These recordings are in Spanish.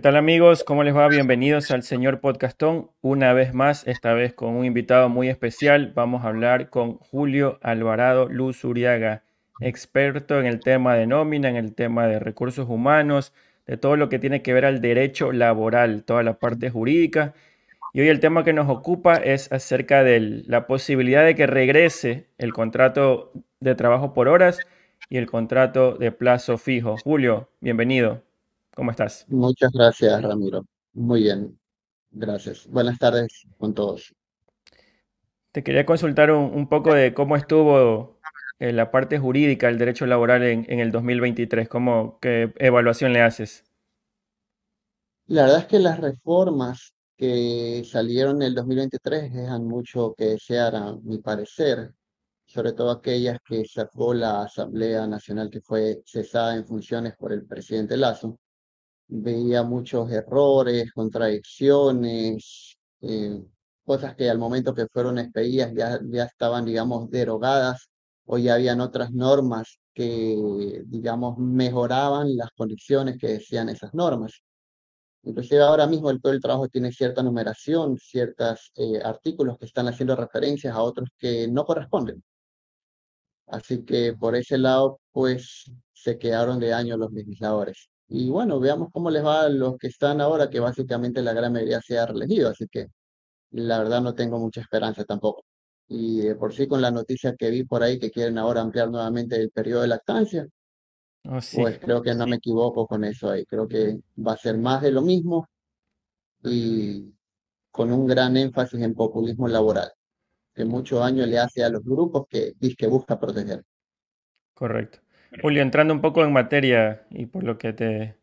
tal amigos? ¿Cómo les va? Bienvenidos al señor Podcastón. Una vez más, esta vez con un invitado muy especial. Vamos a hablar con Julio Alvarado Luzuriaga, experto en el tema de nómina, en el tema de recursos humanos, de todo lo que tiene que ver al derecho laboral, toda la parte jurídica. Y hoy el tema que nos ocupa es acerca de la posibilidad de que regrese el contrato de trabajo por horas y el contrato de plazo fijo. Julio, bienvenido. ¿Cómo estás? Muchas gracias, Ramiro. Muy bien, gracias. Buenas tardes con todos. Te quería consultar un poco de cómo estuvo la parte jurídica del derecho laboral en el 2023. ¿Qué evaluación le haces? La verdad es que las reformas que salieron en el 2023 dejan mucho que desear, a mi parecer, sobre todo aquellas que sacó la Asamblea Nacional que fue cesada en funciones por el presidente Lazo. Veía muchos errores, contradicciones, cosas que al momento que fueron expedidas ya estaban, digamos, derogadas o ya habían otras normas que, digamos, mejoraban las condiciones que decían esas normas. Inclusive ahora mismo el Código del Trabajo tiene cierta numeración, ciertos artículos que están haciendo referencias a otros que no corresponden. Así que por ese lado, pues se quedaron de años los legisladores. Y bueno, veamos cómo les va a los que están ahora, que básicamente la gran mayoría se ha reelegido, así que la verdad no tengo mucha esperanza tampoco. Y de por sí con la noticia que vi por ahí que quieren ahora ampliar nuevamente el periodo de lactancia, Oh, sí, pues creo que no me equivoco con eso ahí. Creo que va a ser más de lo mismo y con un gran énfasis en populismo laboral, que mucho daño le hace a los grupos que busca proteger. correcto. Julio, entrando un poco en materia y por lo que te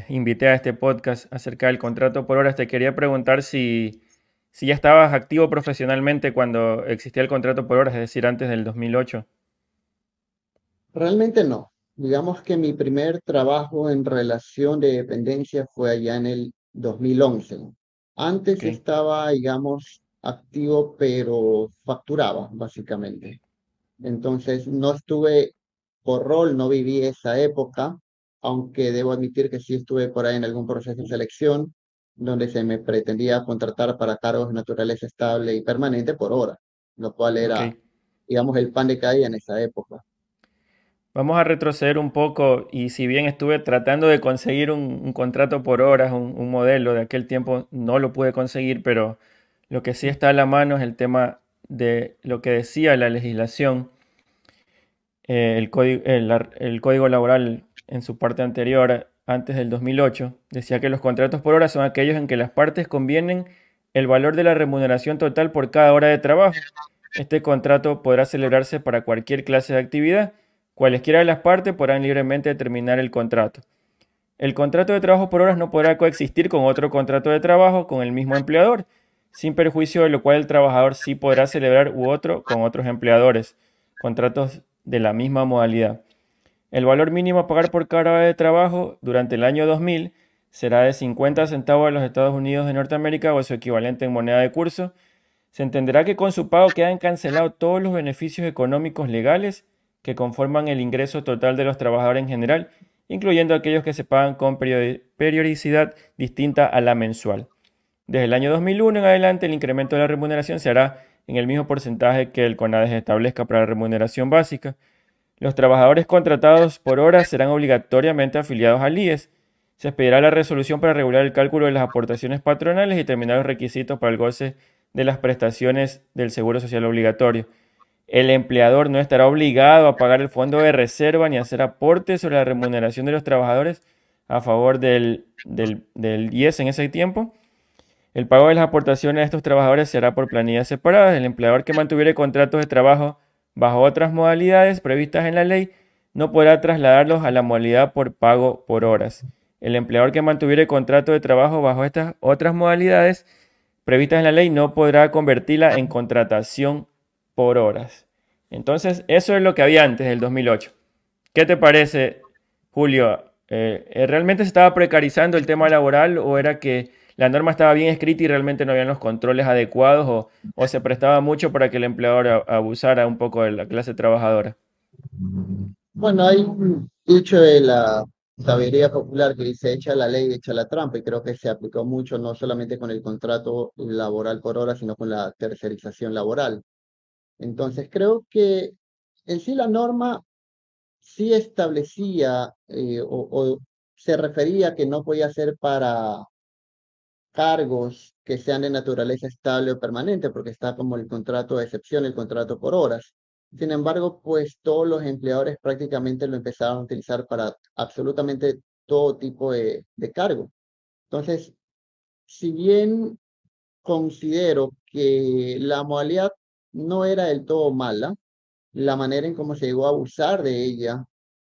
invité a este podcast acerca del contrato por horas, te quería preguntar si ya estabas activo profesionalmente cuando existía el contrato por horas, es decir, antes del 2008. Realmente no. Digamos que mi primer trabajo en relación de dependencia fue allá en el 2011. Antes Ok. estaba, digamos, activo, pero facturaba, básicamente. Entonces, no estuve por rol, no viví esa época, aunque debo admitir que sí estuve por ahí en algún proceso de selección donde se me pretendía contratar para cargos de naturaleza estable y permanente por hora, lo cual Ok. era, digamos, el pan de cada día en esa época. Vamos a retroceder un poco y si bien estuve tratando de conseguir un contrato por horas, un modelo de aquel tiempo, no lo pude conseguir, pero lo que sí está a la mano es el tema de lo que decía la legislación, el código laboral en su parte anterior, antes del 2008, decía que los contratos por hora son aquellos en que las partes convienen el valor de la remuneración total por cada hora de trabajo. Este contrato podrá celebrarse para cualquier clase de actividad. Cualesquiera de las partes podrán libremente determinar el contrato. El contrato de trabajo por horas no podrá coexistir con otro contrato de trabajo con el mismo empleador, sin perjuicio de lo cual el trabajador sí podrá celebrar u otro con otros empleadores, contratos de la misma modalidad. El valor mínimo a pagar por cada hora de trabajo durante el año 2000 será de 50 centavos de los Estados Unidos de Norteamérica o su equivalente en moneda de curso. Se entenderá que con su pago quedan cancelados todos los beneficios económicos legales que conforman el ingreso total de los trabajadores en general, incluyendo aquellos que se pagan con periodicidad distinta a la mensual. Desde el año 2001 en adelante, el incremento de la remuneración se hará en el mismo porcentaje que el CONADES establezca para la remuneración básica. Los trabajadores contratados por hora serán obligatoriamente afiliados al IES. Se expedirá la resolución para regular el cálculo de las aportaciones patronales y determinar los requisitos para el goce de las prestaciones del Seguro Social Obligatorio. El empleador no estará obligado a pagar el fondo de reserva ni a hacer aportes sobre la remuneración de los trabajadores a favor del IES en ese tiempo. El pago de las aportaciones a estos trabajadores será por planillas separadas. El empleador que mantuviere contratos de trabajo bajo otras modalidades previstas en la ley no podrá trasladarlos a la modalidad por pago por horas. El empleador que mantuviere contrato de trabajo bajo estas otras modalidades previstas en la ley no podrá convertirla en contratación por horas. Entonces, eso es lo que había antes del 2008. ¿Qué te parece, Julio? ¿Realmente se estaba precarizando el tema laboral o era que la norma estaba bien escrita y realmente no habían los controles adecuados o se prestaba mucho para que el empleador abusara un poco de la clase trabajadora? Bueno, hay un dicho sabiduría popular que dice echa la ley, echa la trampa, y creo que se aplicó mucho no solamente con el contrato laboral por hora, sino con la tercerización laboral. Entonces, creo que en sí la norma sí establecía o se refería que no podía ser para cargos que sean de naturaleza estable o permanente, porque está como el contrato de excepción, el contrato por horas. Sin embargo, pues todos los empleadores prácticamente lo empezaron a utilizar para absolutamente todo tipo de cargo. Entonces, si bien considero que la modalidad no era del todo mala, la manera en cómo se llegó a abusar de ella,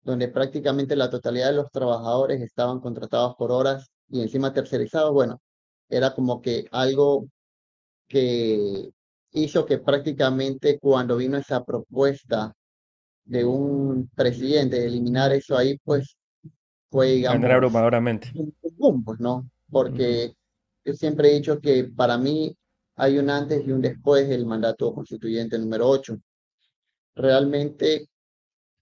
donde prácticamente la totalidad de los trabajadores estaban contratados por horas y encima tercerizados, bueno, era como que algo que hizo que prácticamente cuando vino esa propuesta de un presidente de eliminar eso ahí, pues fue, Ganar digamos, abrumadoramente. un boom, pues, ¿no? Ujú. Porque yo siempre he dicho que para mí hay un antes y un después del mandato constituyente número 8. Realmente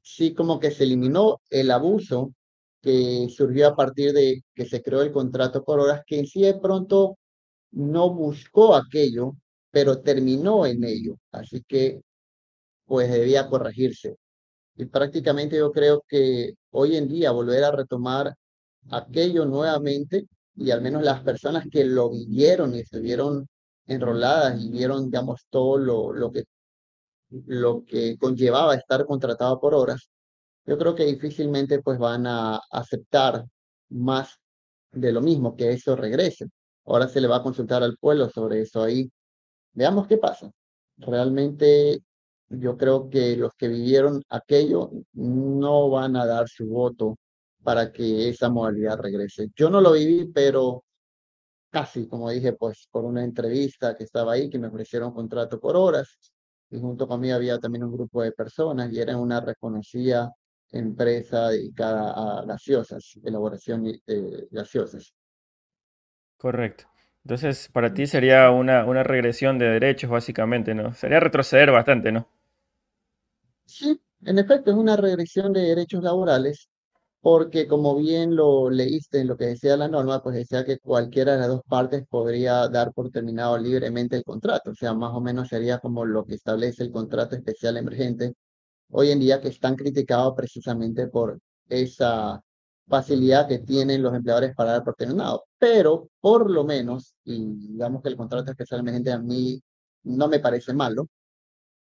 sí como que se eliminó el abuso que surgió a partir de que se creó el contrato por horas, que en sí de pronto no buscó aquello, pero terminó en ello. Así que pues debía corregirse. Y prácticamente yo creo que hoy en día volver a retomar aquello nuevamente, y al menos las personas que lo vivieron y estuvieron enroladas y vieron, digamos, todo lo que conllevaba estar contratado por horas, yo creo que difícilmente pues van a aceptar más de lo mismo, que eso regrese. Ahora se le va a consultar al pueblo sobre eso ahí. Veamos qué pasa. Realmente yo creo que los que vivieron aquello no van a dar su voto para que esa modalidad regrese. Yo no lo viví, pero casi, como dije, pues por una entrevista que estaba ahí, que me ofrecieron contrato por horas, y junto conmigo había también un grupo de personas y era una reconocida empresa dedicada a gaseosas, elaboración de gaseosas. Correcto. Entonces, para ti sería una regresión de derechos, básicamente, ¿no? Sería retroceder bastante, ¿no? Sí, en efecto, es una regresión de derechos laborales, porque como bien lo leíste en lo que decía la norma, pues decía que cualquiera de las dos partes podría dar por terminado libremente el contrato, o sea, más o menos sería como lo que establece el contrato especial emergente hoy en día, que están criticados precisamente por esa facilidad que tienen los empleadores para dar por terminado. Pero por lo menos, y digamos que el contrato especial emergente a mí no me parece malo,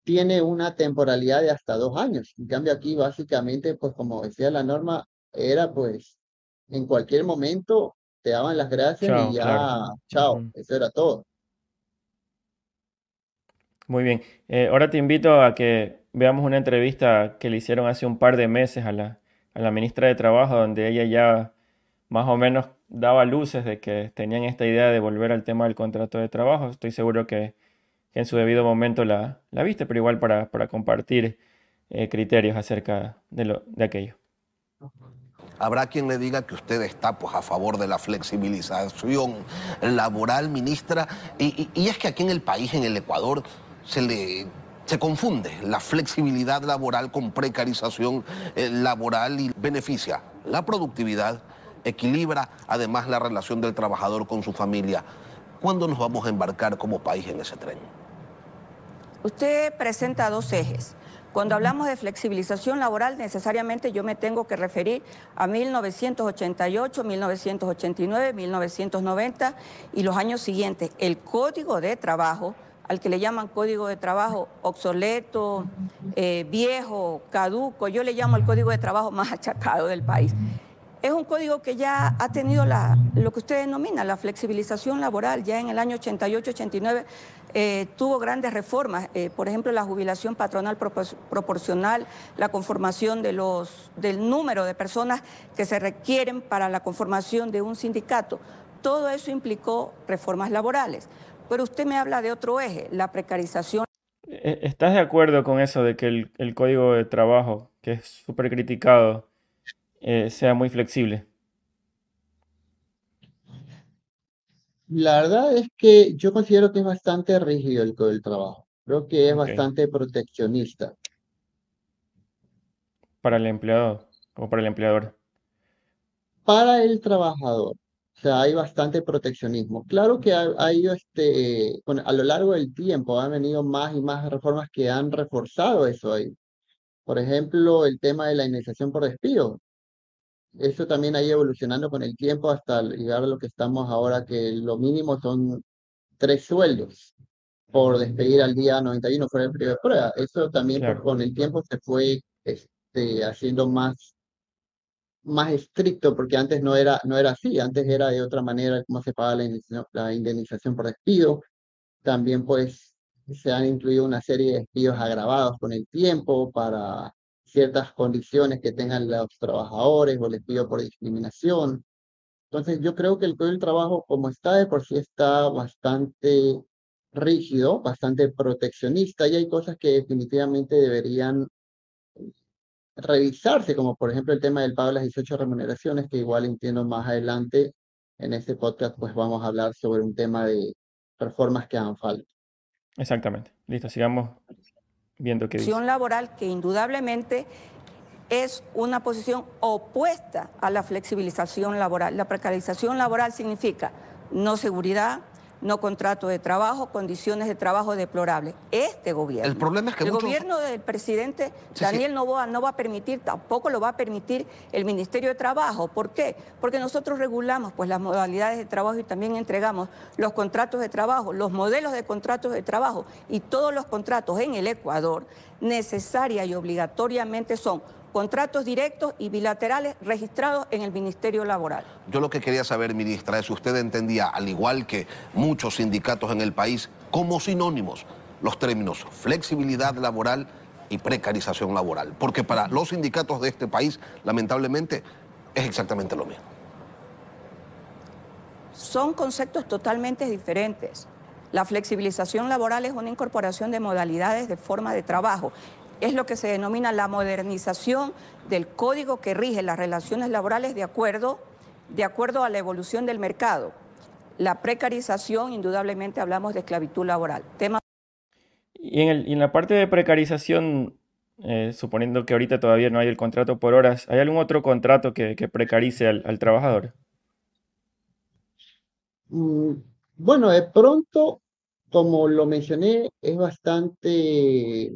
tiene una temporalidad de hasta 2 años. En cambio aquí básicamente, pues como decía la norma, era pues en cualquier momento te daban las gracias y Chao, claro. ya, chao, Ujú. eso era todo. Muy bien. Ahora te invito a que veamos una entrevista que le hicieron hace un par de meses a la ministra de Trabajo, donde ella ya más o menos daba luces de que tenían esta idea de volver al tema del contrato de trabajo. Estoy seguro que en su debido momento la viste, pero igual para compartir criterios acerca de aquello. Habrá quien le diga que usted está pues, a favor de la flexibilización laboral, ministra, y es que aquí en el país, en el Ecuador, se confunde la flexibilidad laboral con precarización laboral y beneficia la productividad, equilibra además la relación del trabajador con su familia. ¿Cuándo nos vamos a embarcar como país en ese tren? Usted presenta dos ejes. Cuando hablamos de flexibilización laboral, necesariamente yo me tengo que referir a 1988, 1989, 1990 y los años siguientes. El Código de Trabajo, al que le llaman Código de Trabajo obsoleto, viejo, caduco, yo le llamo el Código de Trabajo más achacado del país. Es un código que ya ha tenido lo que usted denomina la flexibilización laboral. Ya en el año 88-89 tuvo grandes reformas, por ejemplo, la jubilación patronal proporcional, la conformación del número de personas que se requieren para la conformación de un sindicato. Todo eso implicó reformas laborales. Pero usted me habla de otro eje, la precarización. ¿Estás de acuerdo con eso de que el código de trabajo, que es súper criticado, sea muy flexible? La verdad es que yo considero que es bastante rígido el Código del Trabajo. Creo que es Ok. bastante proteccionista. Para el empleado o para el empleador. para el trabajador. O sea, hay bastante proteccionismo. Claro que bueno, a lo largo del tiempo han venido más y más reformas que han reforzado eso ahí. Por ejemplo, el tema de la indemnización por despido. Eso también ha ido evolucionando con el tiempo hasta llegar a lo que estamos ahora, que lo mínimo son 3 sueldos por despedir al día 91 fuera el periodo de prueba. Eso también Claro, con el tiempo se fue haciendo más estricto, porque antes no era así, antes era de otra manera cómo se paga la indemnización por despido. También pues se han incluido una serie de despidos agravados con el tiempo para ciertas condiciones que tengan los trabajadores o el despido por discriminación. Entonces yo creo que el Código del Trabajo como está de por sí está bastante rígido, bastante proteccionista y hay cosas que definitivamente deberían revisarse, como por ejemplo el tema del pago de las 18 remuneraciones, que igual entiendo más adelante en este podcast, pues vamos a hablar sobre un tema de reformas que hagan falta. exactamente. Listo, sigamos viendo qué dice. Laboral que indudablemente es una posición opuesta a la flexibilización laboral. La precarización laboral significa no seguridad, no contrato de trabajo, condiciones de trabajo deplorables. Este gobierno, El problema es que el muchos... gobierno del presidente Sí, Daniel Noboa no va a permitir, tampoco lo va a permitir el Ministerio de Trabajo. ¿Por qué? Porque nosotros regulamos pues las modalidades de trabajo y también entregamos los contratos de trabajo, los modelos de contratos de trabajo y todos los contratos en el Ecuador necesaria y obligatoriamente son contratos directos y bilaterales registrados en el Ministerio Laboral. Yo lo que quería saber, ministra, es si usted entendía, al igual que muchos sindicatos en el país, como sinónimos los términos flexibilidad laboral y precarización laboral. Porque para los sindicatos de este país, lamentablemente, es exactamente lo mismo. Son conceptos totalmente diferentes. La flexibilización laboral es una incorporación de modalidades de forma de trabajo. Es lo que se denomina la modernización del código que rige las relaciones laborales de acuerdo a la evolución del mercado. La precarización, indudablemente hablamos de esclavitud laboral. Y en la parte de precarización, suponiendo que ahorita todavía no hay el contrato por horas, ¿hay algún otro contrato que precarice al trabajador? Mm, Bueno, de pronto, como lo mencioné, es bastante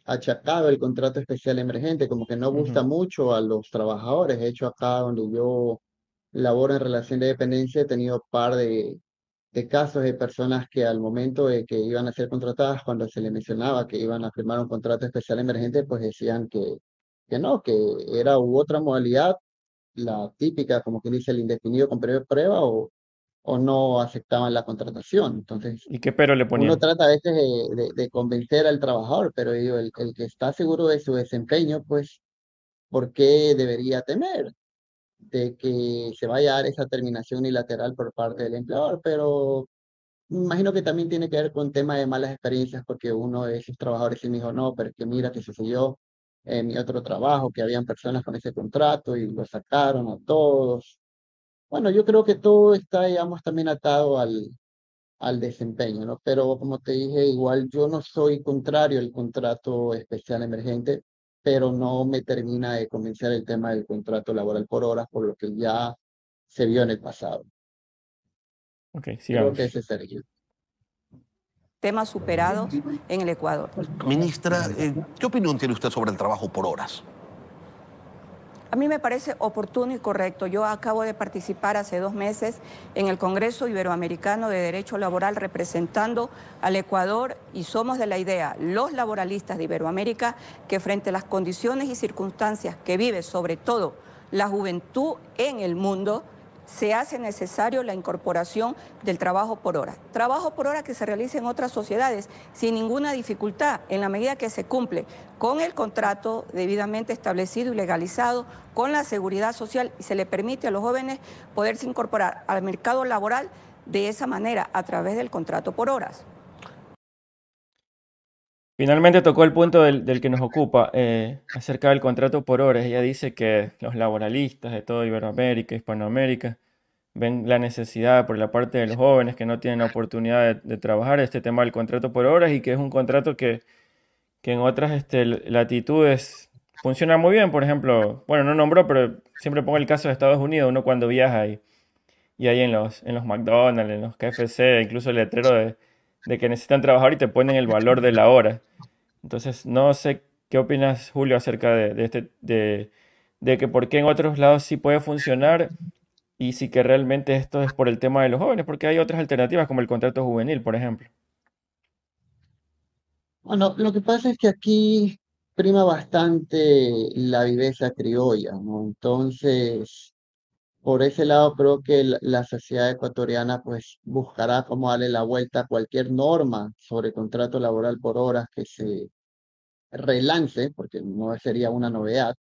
achacado el contrato especial emergente, como que no Ujú. gusta mucho a los trabajadores. De hecho, acá donde yo laboro en relación de dependencia, he tenido par de casos de personas que al momento de que iban a ser contratadas, cuando se les mencionaba que iban a firmar un contrato especial emergente, pues decían que no, que era u otra modalidad, la típica, como que dice el indefinido con periodo de prueba, o no aceptaban la contratación. Entonces, ¿Y qué pero le uno ponían? trata a veces de convencer al trabajador, pero digo, el que está seguro de su desempeño, pues, ¿por qué debería temer de que se vaya a dar esa terminación unilateral por parte del empleador? Pero me imagino que también tiene que ver con tema de malas experiencias, porque uno de esos trabajadores sí me dijo, no, pero es que mira que sucedió en mi otro trabajo, que habían personas con ese contrato y lo sacaron a todos. Bueno, yo creo que todo está, digamos, también atado al desempeño, ¿no? Pero como te dije, igual yo no soy contrario al contrato especial emergente, pero no me termina de convencer el tema del contrato laboral por horas, por lo que ya se vio en el pasado. Ok, Creo que sigamos. ese sería. Temas superados en el Ecuador. Ministra, ¿qué opinión tiene usted sobre el trabajo por horas? A mí me parece oportuno y correcto. Yo acabo de participar hace 2 meses en el Congreso Iberoamericano de Derecho Laboral representando al Ecuador y somos de la idea, los laboralistas de Iberoamérica, que frente a las condiciones y circunstancias que vive sobre todo la juventud en el mundo, se hace necesario la incorporación del trabajo por hora. Trabajo por hora que se realiza en otras sociedades sin ninguna dificultad, en la medida que se cumple con el contrato debidamente establecido y legalizado, con la seguridad social y se le permite a los jóvenes poderse incorporar al mercado laboral de esa manera, a través del contrato por horas. Finalmente tocó el punto del que nos ocupa, acerca del contrato por horas. Ella dice que los laboralistas de toda Iberoamérica, Hispanoamérica, ven la necesidad por la parte de los jóvenes que no tienen la oportunidad de trabajar este tema del contrato por horas y que es un contrato que en otras latitudes funciona muy bien. Por ejemplo, bueno, no nombró, pero siempre pongo el caso de Estados Unidos, uno cuando viaja y ahí en los McDonald's, en los KFC, incluso el letrero de que necesitan trabajar y te ponen el valor de la hora. Entonces, no sé qué opinas, Julio, acerca de que por qué en otros lados sí puede funcionar y sí que realmente esto es por el tema de los jóvenes, porque hay otras alternativas como el contrato juvenil, por ejemplo. Bueno, lo que pasa es que aquí prima bastante la viveza criolla, ¿no? Entonces, por ese lado creo que la sociedad ecuatoriana pues buscará cómo darle la vuelta a cualquier norma sobre contrato laboral por horas que se relance, porque no sería una novedad,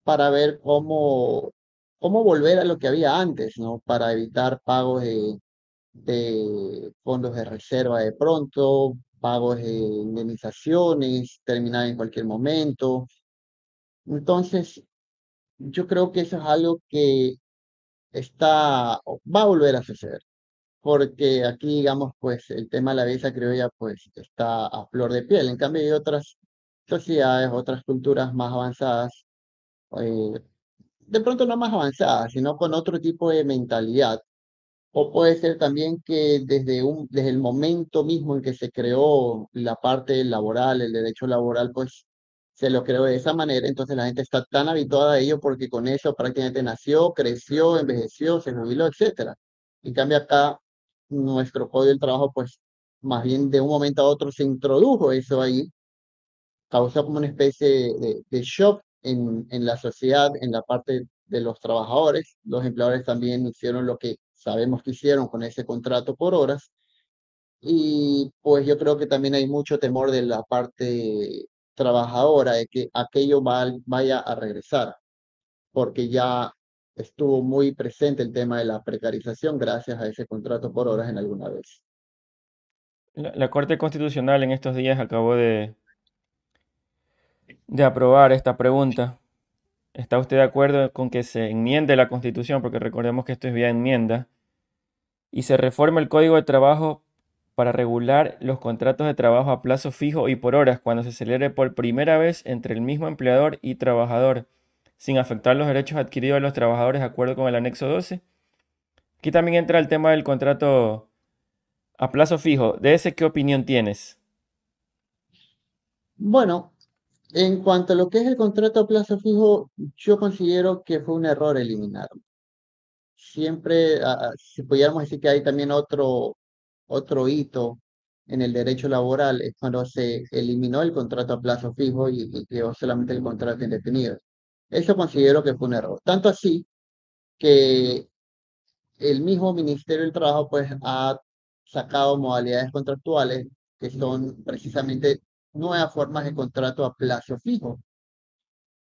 para ver cómo volver a lo que había antes, ¿no? Para evitar pagos de fondos de reserva de pronto, pagos de indemnizaciones, terminar en cualquier momento. Entonces, yo creo que eso es algo que va a volver a suceder, porque aquí, digamos, pues el tema de la belleza criolla, pues está a flor de piel. En cambio, hay otras sociedades, otras culturas más avanzadas, eh, de pronto no más avanzadas, sino con otro tipo de mentalidad. O puede ser también que desde el momento mismo en que se creó la parte laboral, el derecho laboral, pues se lo creó de esa manera, entonces la gente está tan habituada a ello porque con eso prácticamente nació, creció, envejeció, se jubiló, etcétera. En cambio acá, nuestro código del trabajo, pues más bien de un momento a otro se introdujo eso ahí, causó como una especie de shock en la sociedad, en la parte de los trabajadores. Los empleadores también hicieron lo que sabemos que hicieron con ese contrato por horas. Y pues yo creo que también hay mucho temor de la parte trabajadora de que aquello vaya a regresar, porque ya estuvo muy presente el tema de la precarización gracias a ese contrato por horas en alguna vez. La Corte Constitucional en estos días acabó de aprobar esta pregunta. ¿Está usted de acuerdo con que se enmiende la Constitución? Porque recordemos que esto es vía enmienda. Y se reforma el Código de Trabajo para regular los contratos de trabajo a plazo fijo y por horas cuando se celebre por primera vez entre el mismo empleador y trabajador, sin afectar los derechos adquiridos de los trabajadores de acuerdo con el anexo 12. Aquí también entra el tema del contrato a plazo fijo. ¿De ese qué opinión tienes? Bueno, en cuanto a lo que es el contrato a plazo fijo, yo considero que fue un error eliminarlo. Siempre, si pudiéramos decir que hay también otro hito en el derecho laboral, es cuando se eliminó el contrato a plazo fijo y quedó solamente el contrato indefinido. Eso considero que fue un error. Tanto así que el mismo Ministerio del Trabajo pues ha sacado modalidades contractuales que son precisamente nuevas formas de contrato a plazo fijo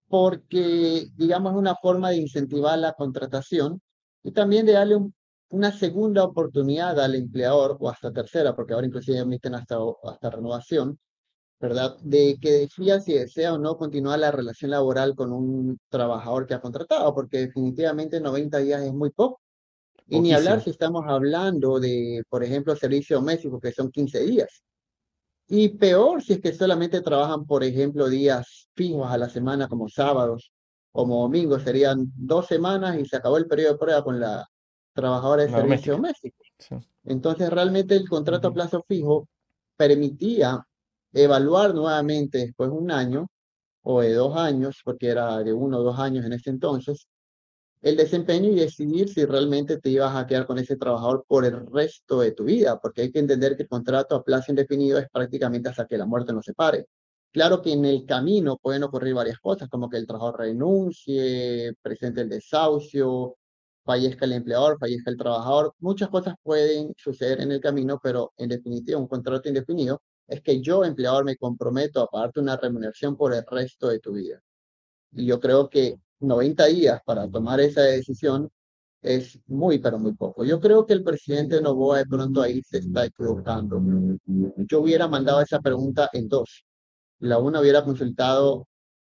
porque, digamos, es una forma de incentivar la contratación y también de darle una segunda oportunidad al empleador o hasta tercera, porque ahora inclusive emiten hasta renovación, ¿verdad? De que decida si desea o no continuar la relación laboral con un trabajador que ha contratado, porque definitivamente 90 días es muy poco. Y ni hablar Poquísimo. si estamos hablando de, por ejemplo, servicio doméstico, que son 15 días. Y peor si es que solamente trabajan, por ejemplo, días fijos a la semana, como sábados, como domingos, serían 2 semanas y se acabó el periodo de prueba con la trabajadora de La servicio doméstica. doméstico. Sí. Entonces, realmente el contrato a Ujú. plazo fijo permitía evaluar nuevamente después de un año o de 2 años, porque era de 1 o 2 años en ese entonces, el desempeño y decidir si realmente te ibas a quedar con ese trabajador por el resto de tu vida, porque hay que entender que el contrato a plazo indefinido es prácticamente hasta que la muerte nos separe. Claro que en el camino pueden ocurrir varias cosas, como que el trabajador renuncie, presente el desahucio, fallezca el empleador, fallezca el trabajador. Muchas cosas pueden suceder en el camino, pero en definitiva un contrato indefinido es que yo, empleador, me comprometo a pagarte una remuneración por el resto de tu vida. Y yo creo que 90 días para tomar esa decisión es muy, pero muy poco. Yo creo que el presidente Noboa de pronto ahí se está equivocando. Yo hubiera mandado esa pregunta en dos. La una hubiera consultado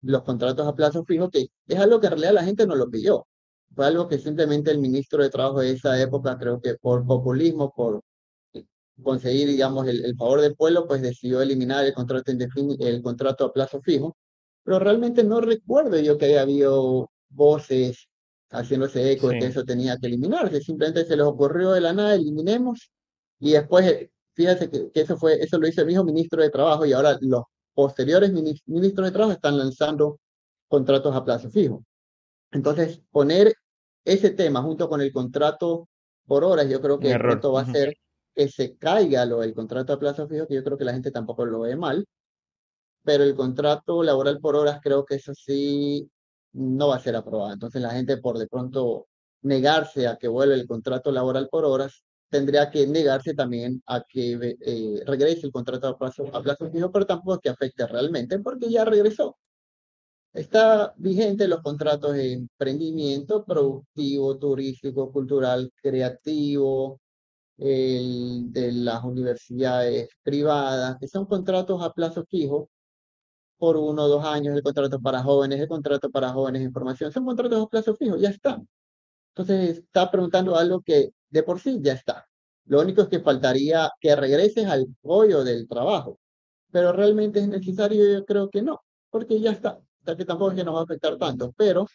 los contratos a plazo fijo, que es algo que en realidad la gente no lo pidió. Fue algo que simplemente el ministro de Trabajo de esa época, creo que por populismo, por conseguir, digamos, el favor del pueblo, pues decidió eliminar el contrato a plazo fijo, pero realmente no recuerdo yo que haya habido voces haciéndose eco de que Sí, eso tenía que eliminarse. Simplemente se les ocurrió de la nada, eliminemos, y después, fíjate que eso lo hizo el mismo ministro de Trabajo, y ahora los posteriores ministros de Trabajo están lanzando contratos a plazo fijo. Entonces, poner ese tema junto con el contrato por horas, yo creo un que de error. pronto va a Ujú. ser que se caiga el contrato a plazo fijo, que yo creo que la gente tampoco lo ve mal, pero el contrato laboral por horas creo que eso sí no va a ser aprobado. Entonces la gente por de pronto negarse a que vuelva el contrato laboral por horas, tendría que negarse también a que regrese el contrato a plazo fijo, pero tampoco que afecte realmente porque ya regresó. Está vigente los contratos de emprendimiento productivo, turístico, cultural, creativo, el de las universidades privadas, que son contratos a plazo fijo por 1 o 2 años, el contrato para jóvenes en formación, son contratos a plazo fijo, ya está. Entonces está preguntando algo que de por sí ya está. Lo único es que faltaría que regreses al pollo del trabajo, pero realmente es necesario, yo creo que no, porque ya está. O sea que tampoco es que nos va a afectar tanto, pero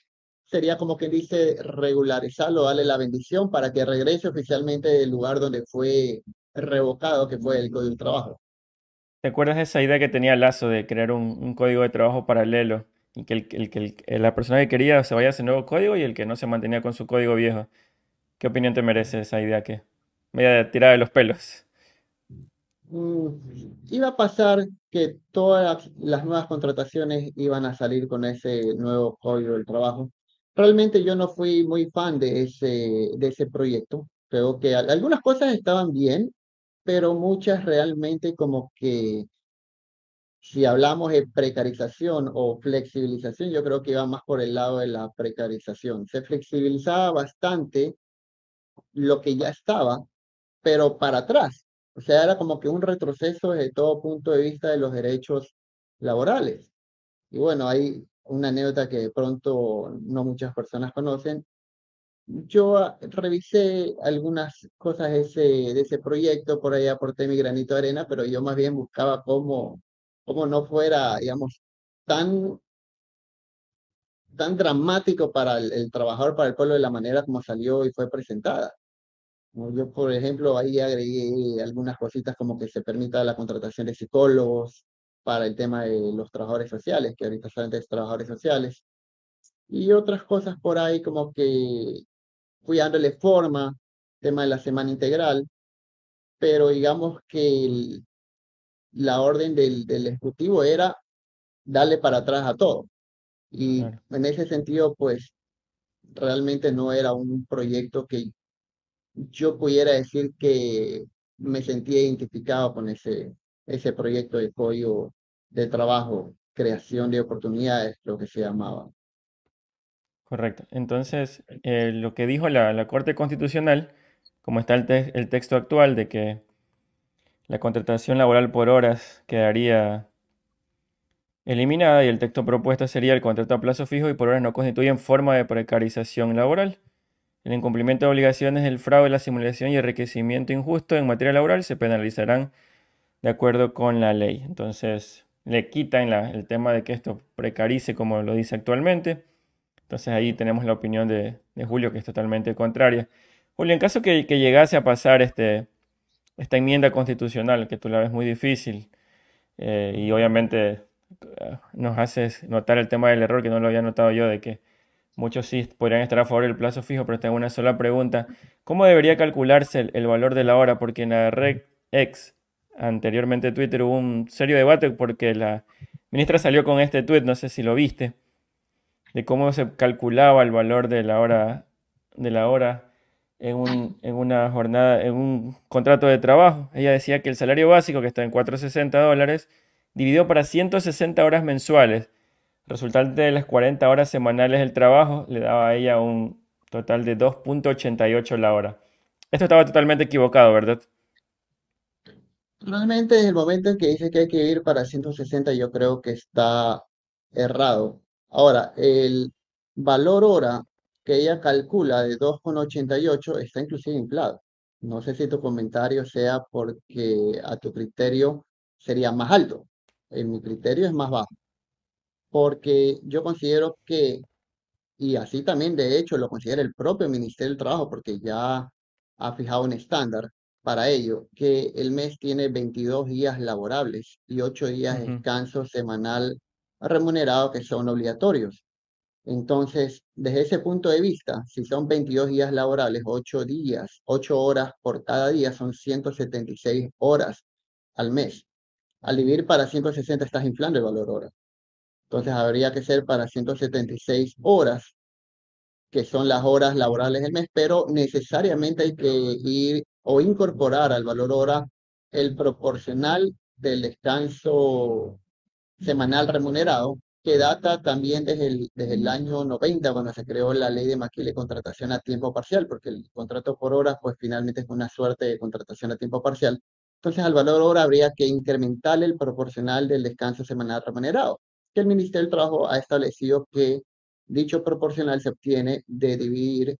sería como quien dice regularizarlo, darle la bendición para que regrese oficialmente del lugar donde fue revocado, que fue el Código del Trabajo. ¿Te acuerdas de esa idea que tenía Lazo de crear un código de trabajo paralelo y que, la persona que quería se vaya a ese nuevo código y el que no se mantenía con su código viejo? ¿Qué opinión te merece esa idea que media tirada de los pelos? Iba a pasar que todas las nuevas contrataciones iban a salir con ese nuevo código del trabajo. Realmente yo no fui muy fan de ese proyecto. Creo que algunas cosas estaban bien, pero muchas realmente como que si hablamos de precarización o flexibilización, yo creo que iba más por el lado de la precarización. Se flexibilizaba bastante lo que ya estaba, pero para atrás. O sea, era como que un retroceso desde todo punto de vista de los derechos laborales. Y bueno, hay una anécdota que de pronto no muchas personas conocen. Yo revisé algunas cosas de ese proyecto, por ahí aporté mi granito de arena, pero yo más bien buscaba cómo no fuera, digamos, tan, tan dramático para el trabajador, para el pueblo, de la manera como salió y fue presentada. Como yo, por ejemplo, ahí agregué algunas cositas como que se permita la contratación de psicólogos para el tema de los trabajadores sociales, que ahorita son de trabajadores sociales, y otras cosas por ahí como que fui dándole forma, tema de la semana integral, pero digamos que la orden del Ejecutivo era darle para atrás a todo. Y Claro, en ese sentido, pues realmente no era un proyecto que yo pudiera decir que me sentía identificado con ese proyecto de código de trabajo, creación de oportunidades, lo que se llamaba. correcto. Entonces, lo que dijo la Corte Constitucional, como está el texto actual de que la contratación laboral por horas quedaría eliminada y el texto propuesto sería el contrato a plazo fijo y por horas no constituyen forma de precarización laboral. El incumplimiento de obligaciones, el fraude, la simulación y el enriquecimiento injusto en materia laboral se penalizarán de acuerdo con la ley. Entonces, le quitan el tema de que esto precarice como lo dice actualmente. Entonces ahí tenemos la opinión de Julio, que es totalmente contraria. Julio, en caso que llegase a pasar esta enmienda constitucional, que tú la ves muy difícil, y obviamente nos haces notar el tema del error, que no lo había notado yo, de que muchos sí podrían estar a favor del plazo fijo, pero tengo una sola pregunta. ¿Cómo debería calcularse el valor de la hora? Porque en la red X, anteriormente Twitter, hubo un serio debate porque la ministra salió con este tweet, no sé si lo viste, de cómo se calculaba el valor de la hora en una jornada, en un contrato de trabajo. Ella decía que el salario básico, que está en $460, dividido para 160 horas mensuales, resultante de las 40 horas semanales del trabajo, le daba a ella un total de 2,88 la hora. Esto estaba totalmente equivocado, ¿verdad? Realmente desde el momento en que dice que hay que ir para 160, yo creo que está errado. Ahora, el valor hora que ella calcula de 2,88 está inclusive inflado. No sé si tu comentario sea porque a tu criterio sería más alto. En mi criterio es más bajo, porque yo considero que Y así también, de hecho, lo considera el propio Ministerio del Trabajo, porque ya ha fijado un estándar para ello, que el mes tiene 22 días laborables y 8 días de Ujú. descanso semanal remunerado que son obligatorios. Entonces, desde ese punto de vista, si son 22 días laborables, 8 días, 8 horas por cada día, son 176 horas al mes. Al dividir para 160 estás inflando el valor hora. Entonces, habría que ser para 176 horas, que son las horas laborables del mes, pero necesariamente hay que ir o incorporar al valor hora el proporcional del descanso semanal remunerado, que data también desde el año 90, cuando se creó la ley de maquila y contratación a tiempo parcial, porque el contrato por horas, pues finalmente es una suerte de contratación a tiempo parcial. Entonces, al valor hora habría que incrementar el proporcional del descanso semanal remunerado, que el Ministerio del Trabajo ha establecido que dicho proporcional se obtiene de dividir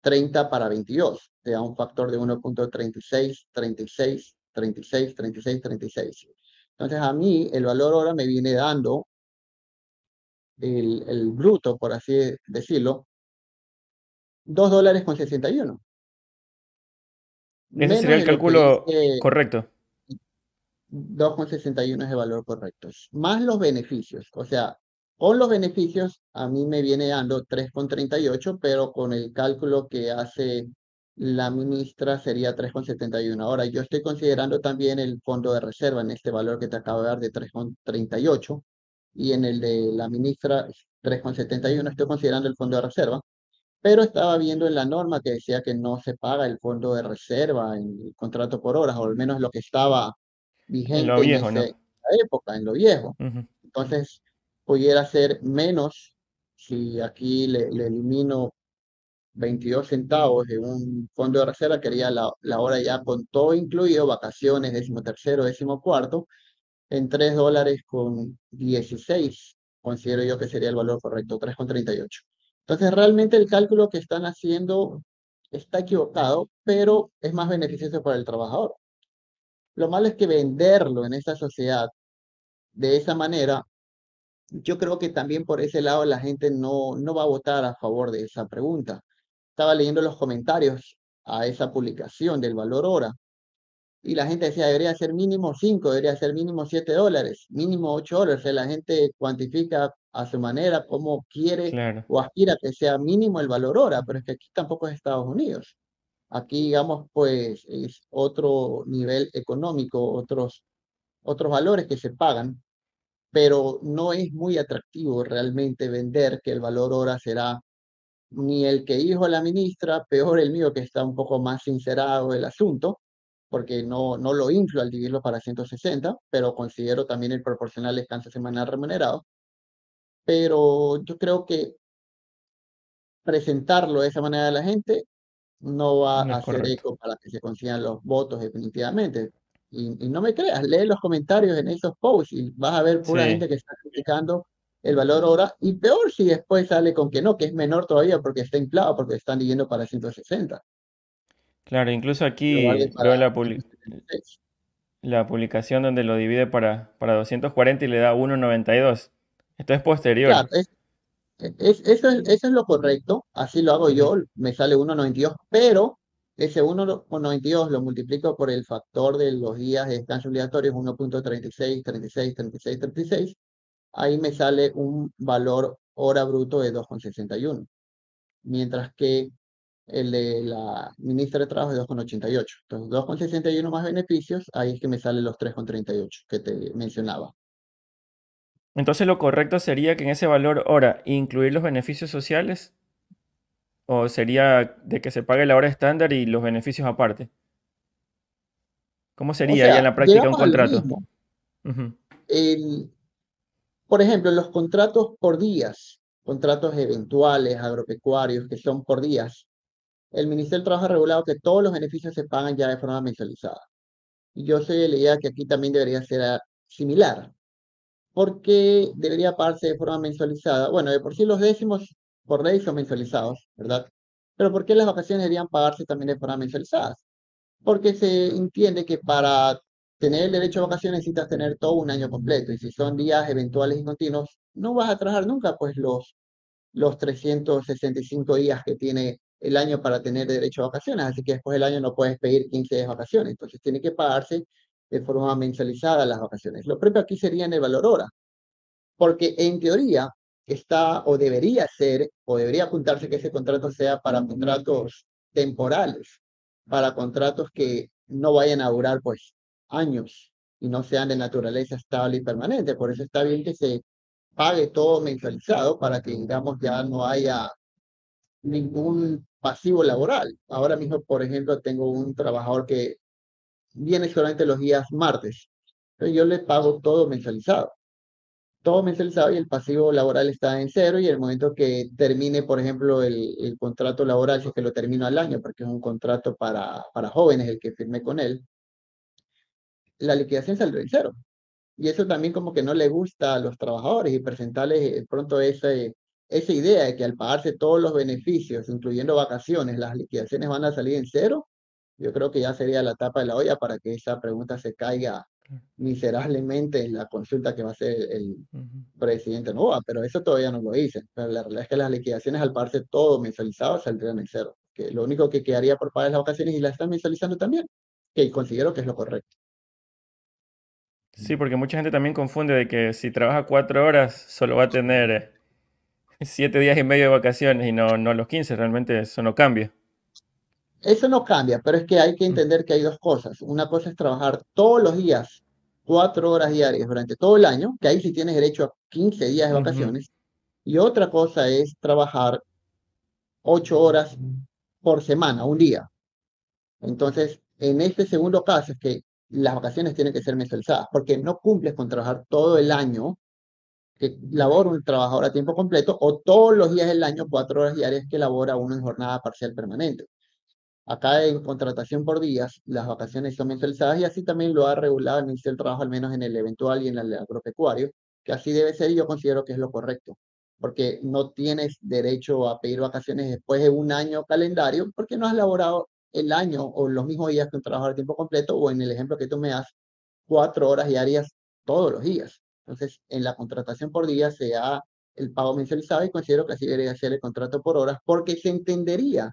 30 para 22, te da un factor de 1.36, 36, 36, 36, 36. Entonces a mí el valor hora me viene dando el bruto, por así decirlo, $2.61, Ese sería menos el de lo que cálculo dice correcto. 2.61 es el valor correcto, más los beneficios. O sea, con los beneficios a mí me viene dando 3.38, pero con el cálculo que hace la ministra sería 3.71. Ahora, yo estoy considerando también el fondo de reserva en este valor que te acabo de dar de 3.38 y en el de la ministra 3.71 estoy considerando el fondo de reserva, pero estaba viendo en la norma que decía que no se paga el fondo de reserva en el contrato por horas, o al menos lo que estaba En lo vigente en viejo, esa ¿no? época, en lo viejo. Ujú. Entonces, pudiera ser menos si aquí le elimino 22 centavos de un fondo de reserva, que haría la hora ya con todo incluido, vacaciones, 13º, 14º, en $3.16, considero yo que sería el valor correcto, 3.38. Entonces, realmente el cálculo que están haciendo está equivocado, pero es más beneficioso para el trabajador. Lo malo es que venderlo en esta sociedad de esa manera, yo creo que también por ese lado la gente no va a votar a favor de esa pregunta. Estaba leyendo los comentarios a esa publicación del valor hora y la gente decía, debería ser mínimo 5, debería ser mínimo $7, mínimo $8. O sea, la gente cuantifica a su manera cómo quiere Claro. o aspira que sea mínimo el valor hora, pero es que aquí tampoco es Estados Unidos. Aquí, digamos, pues es otro nivel económico, otros valores que se pagan, pero no es muy atractivo realmente vender que el valor hora será ni el que dijo la ministra, peor el mío que está un poco más sincerado el asunto, porque no lo inflo al dividirlo para 160, pero considero también el proporcional descanso semanal remunerado. Pero yo creo que presentarlo de esa manera a la gente no va No a es hacer correcto. eco para que se consigan los votos definitivamente. Y no me creas, lee los comentarios en esos posts y vas a ver pura Sí, gente que está criticando el valor hora, y peor si después sale con que no, que es menor todavía porque está inflado, porque están dividiendo para 160, claro. Incluso en lugar de aquí para veo 176. la publicación donde lo divide para 240 y le da 1,92. Esto es Claro, posterior. eso es lo correcto, así lo hago Ujú. yo, me sale 1.92, pero ese 1.92 lo multiplico por el factor de los días de descanso obligatorios, 1.36, 36, 36, 36, ahí me sale un valor hora bruto de 2.61, mientras que el de la ministra de Trabajo es 2.88. Entonces, 2.61 más beneficios, ahí es que me salen los 3.38 que te mencionaba. Entonces lo correcto sería que en ese valor hora incluir los beneficios sociales o sería de que se pague la hora estándar y los beneficios aparte. ¿Cómo O sería ya en sea, la práctica un llegamos a lo contrato? mismo. Ujú. El, por ejemplo, los contratos por días, contratos eventuales, agropecuarios, que son por días, el Ministerio del Trabajo ha regulado que todos los beneficios se pagan ya de forma mensualizada. Y yo soy de la idea que aquí también debería ser similar. Porque debería pagarse de forma mensualizada? Bueno, de por sí los décimos por ley son mensualizados, ¿verdad? Pero ¿por qué las vacaciones deberían pagarse también de forma mensualizadas? Porque se entiende que para tener el derecho a vacaciones necesitas tener todo un año completo, y si son días eventuales y continuos, no vas a trabajar nunca, pues los 365 días que tiene el año para tener derecho a vacaciones, así que después del año no puedes pedir 15 días de vacaciones, entonces tiene que pagarse de forma mensualizada las vacaciones. Lo propio aquí sería en el valor hora, porque en teoría está o debería ser o debería apuntarse que ese contrato sea para contratos temporales, para contratos que no vayan a durar pues años y no sean de naturaleza estable y permanente. Por eso está bien que se pague todo mensualizado para que, digamos, ya no haya ningún pasivo laboral. Ahora mismo, por ejemplo, tengo un trabajador que viene solamente los días martes. Entonces yo le pago todo mensualizado y el pasivo laboral está en cero y el momento que termine, por ejemplo, el contrato laboral, si es que lo termino al año, porque es un contrato para jóvenes el que firmé con él, la liquidación saldrá en cero. Y eso también como que no le gusta a los trabajadores y presentarles pronto esa idea de que al pagarse todos los beneficios, incluyendo vacaciones, las liquidaciones van a salir en cero. Yo creo que ya sería la tapa de la olla para que esa pregunta se caiga miserablemente en la consulta que va a hacer el Ujú. presidente Novoa, pero eso todavía no lo dicen. Pero la realidad es que las liquidaciones al pagarse todo mensualizado saldrían en cero. Que lo único que quedaría por pagar es las vacaciones y las están mensualizando también, que considero que es lo correcto. Sí, porque mucha gente también confunde de que si trabaja 4 horas solo va a tener 7 días y medio de vacaciones y no los 15. Realmente eso no cambia. Eso no cambia, pero es que hay que Mm. entender que hay dos cosas. Una cosa es trabajar todos los días, 4 horas diarias durante todo el año, que ahí sí tienes derecho a 15 días de Ujú. vacaciones. Y otra cosa es trabajar 8 horas por semana, un día. Entonces, en este segundo caso es que las vacaciones tienen que ser mensualizadas, porque no cumples con trabajar todo el año que labora un trabajador a tiempo completo o todos los días del año, 4 horas diarias que labora uno en jornada parcial permanente. Acá en contratación por días, las vacaciones son mensualizadas y así también lo ha regulado el Ministerio del Trabajo, al menos en el eventual y en el agropecuario, que así debe ser y yo considero que es lo correcto, porque no tienes derecho a pedir vacaciones después de un año calendario porque no has laborado el año o los mismos días que un trabajador a tiempo completo o en el ejemplo que tú me das, 4 horas diarias todos los días. Entonces, en la contratación por día se da el pago mensualizado y considero que así debería ser el contrato por horas porque se entendería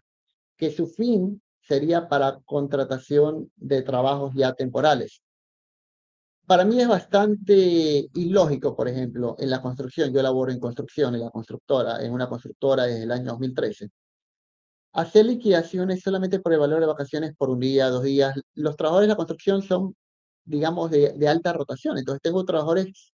que su fin sería para contratación de trabajos ya temporales. Para mí es bastante ilógico, por ejemplo, en la construcción, yo laboro en construcción, en una constructora desde el año 2013, hacer liquidaciones solamente por el valor de vacaciones por un día, 2 días. Los trabajadores de la construcción son, digamos, de alta rotación. Entonces tengo trabajadores